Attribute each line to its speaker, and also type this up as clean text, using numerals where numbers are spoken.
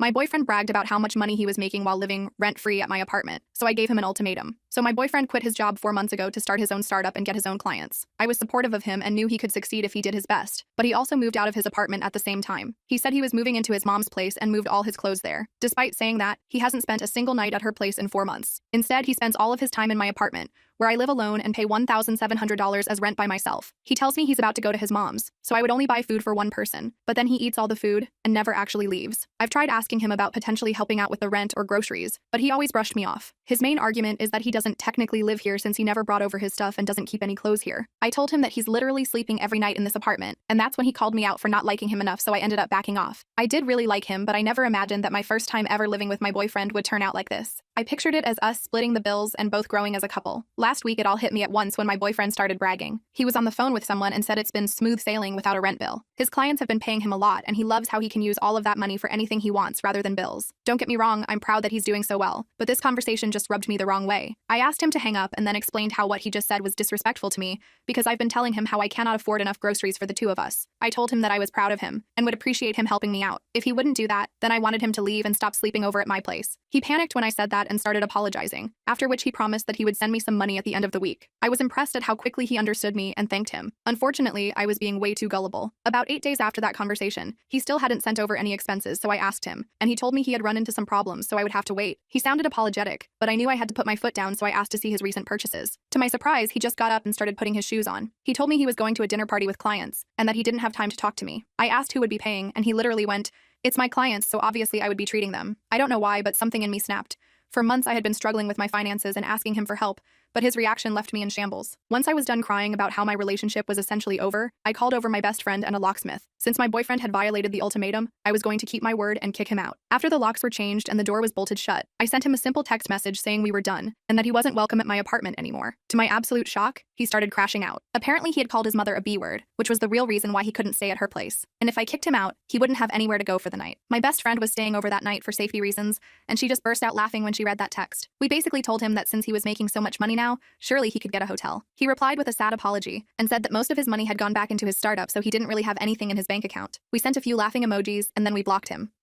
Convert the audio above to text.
Speaker 1: My boyfriend bragged about how much money he was making while living rent-free at my apartment, so I gave him an ultimatum. So my boyfriend quit his job 4 months ago to start his own startup and get his own clients. I was supportive of him and knew he could succeed if he did his best, but he also moved out of his apartment at the same time. He said he was moving into his mom's place and moved all his clothes there. Despite saying that, he hasn't spent a single night at her place in 4 months. Instead, he spends all of his time in my apartment, where I live alone and pay $1,700 as rent by myself. He tells me he's about to go to his mom's, so I would only buy food for one person, but then he eats all the food and never actually leaves. I've tried asking him about potentially helping out with the rent or groceries, but he always brushed me off. His main argument is that he doesn't technically live here since he never brought over his stuff and doesn't keep any clothes here. I told him that he's literally sleeping every night in this apartment, and that's when he called me out for not liking him enough, so I ended up backing off. I did really like him, but I never imagined that my first time ever living with my boyfriend would turn out like this. I pictured it as us splitting the bills and both growing as a couple. Last week it all hit me at once when my boyfriend started bragging. He was on the phone with someone and said it's been smooth sailing without a rent bill. His clients have been paying him a lot, and he loves how he can use all of that money for anything he wants rather than bills. Don't get me wrong, I'm proud that he's doing so well, but this conversation just rubbed me the wrong way. I asked him to hang up and then explained how what he just said was disrespectful to me because I've been telling him how I cannot afford enough groceries for the two of us. I told him that I was proud of him and would appreciate him helping me out. If he wouldn't do that, then I wanted him to leave and stop sleeping over at my place. He panicked when I said that and started apologizing, after which he promised that he would send me some money at the end of the week. I was impressed at how quickly he understood me and thanked him. Unfortunately, I was being way too gullible. About 8 days after that conversation, he still hadn't sent over any expenses, so I asked him, and he told me he had run into some problems, so I would have to wait. He sounded apologetic, but I knew I had to put my foot down, so I asked to see his recent purchases. To my surprise, he just got up and started putting his shoes on. He told me he was going to a dinner party with clients, and that he didn't have time to talk to me. I asked who would be paying, and he literally went, "It's my clients, so obviously I would be treating them." I don't know why, but something in me snapped. For months I had been struggling with my finances and asking him for help, but his reaction left me in shambles. Once I was done crying about how my relationship was essentially over, I called over my best friend and a locksmith. Since my boyfriend had violated the ultimatum, I was going to keep my word and kick him out. After the locks were changed and the door was bolted shut, I sent him a simple text message saying we were done, and that he wasn't welcome at my apartment anymore. To my absolute shock, he started crashing out. Apparently he had called his mother a B-word, which was the real reason why he couldn't stay at her place. And if I kicked him out, he wouldn't have anywhere to go for the night. My best friend was staying over that night for safety reasons, and she just burst out laughing when she read that text. We basically told him that since he was making so much money now, surely he could get a hotel. He replied with a sad apology and said that most of his money had gone back into his startup, so he didn't really have anything in his bank account. We sent a few laughing emojis and then we blocked him.